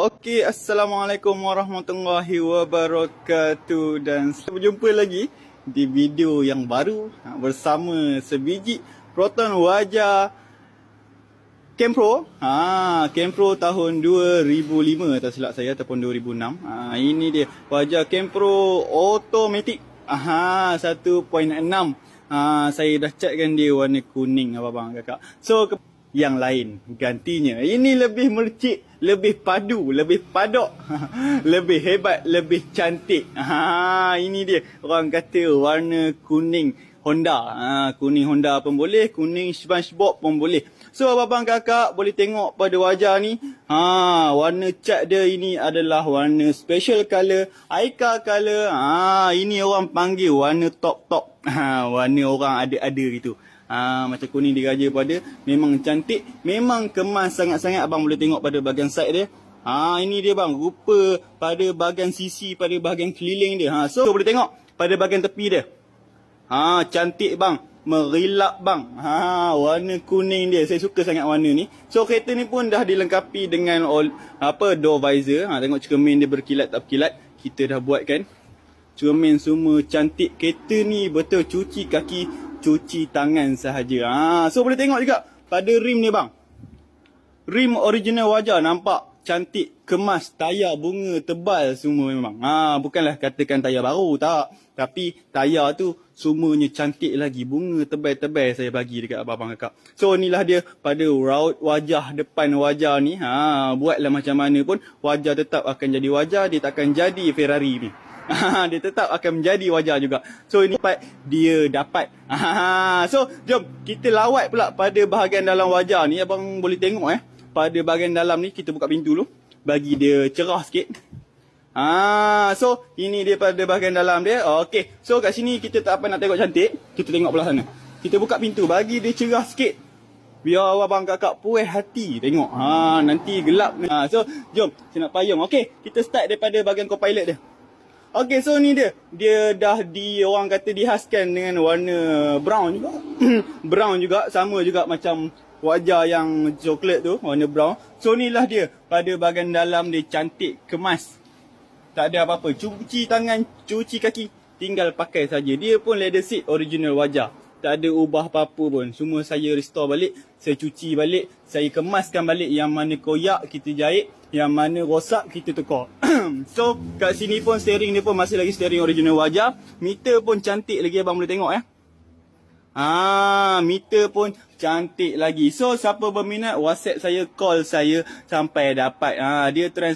Okey, Assalamualaikum warahmatullahi wabarakatuh. Dan berjumpa lagi di video yang baru bersama sebiji Proton wajah Kempro. Kempro tahun 2005 tak silap saya, ataupun 2006. Ini dia wajah Kempro automatic 1.6. Saya dah checkkan dia warna kuning abang kakak. So yang lain gantinya. Ini lebih mercik, lebih padu, lebih padok, lebih hebat, lebih cantik. Ini dia orang kata warna kuning Honda. Kuning Honda pun boleh, kuning SpongeBob pun boleh. So abang kakak boleh tengok pada wajah ni. Warna cat dia ini adalah warna special color, Aika color. Ini orang panggil warna top. Warna orang ada gitu. Macam kuning diraja pada. Memang cantik, memang kemas sangat-sangat. Abang boleh tengok pada bahagian side dia. Ini dia bang, rupa pada bahagian sisi, pada bahagian keliling dia. So boleh tengok pada bahagian tepi dia. Cantik bang, merilap bang. Warna kuning dia, saya suka sangat warna ni. So kereta ni pun dah dilengkapi dengan door visor. Tengok cermin dia berkilat tak berkilat. Kita dah buat kan. Cermin semua cantik. Kereta ni betul cuci kaki, cuci tangan sahaja. So boleh tengok juga pada rim ni bang. Rim original wajah, nampak cantik, kemas, tayar bunga tebal semua memang. Bukanlah katakan tayar baru, tak. Tapi tayar tu semuanya cantik lagi, bunga tebal-tebal saya bagi dekat abang kakak. So inilah dia pada raut wajah depan wajah ni. Buatlah macam mana pun, wajah tetap akan jadi wajah, dia takkan jadi Ferrari ni. Dia tetap akan menjadi wajah juga. So ini part dia dapat. So jom kita lawat pula pada bahagian dalam wajah ni. Abang boleh tengok pada bahagian dalam ni, kita buka pintu dulu bagi dia cerah sikit. So ini dia pada bahagian dalam dia. Okey. So kat sini kita tak apa nak tengok cantik, kita tengok belah sana. Kita buka pintu bagi dia cerah sikit. Biar abang kakak puas hati tengok. Nanti gelap ni. So jom saya nak payung. Okey, kita start daripada bahagian co-pilot dia. Okey, so ni dia. Dia dah orang kata dihaskan dengan warna brown juga. Brown juga, sama juga macam wajah yang coklat tu, warna brown. So inilah dia. Pada bahagian dalam dia cantik, kemas. Tak ada apa-apa. Cuci tangan, cuci kaki, tinggal pakai saja. Dia pun leather seat original wajah. Tak ada ubah apa-apa pun. Semua saya restore balik, saya cuci balik, saya kemaskan balik. Yang mana koyak kita jahit, yang mana rosak kita tukar. So kat sini pun steering dia pun masih lagi steering original wajah. Meter pun cantik lagi, abang boleh tengok meter pun cantik lagi. So siapa berminat, WhatsApp saya, call saya sampai dapat. Dia trans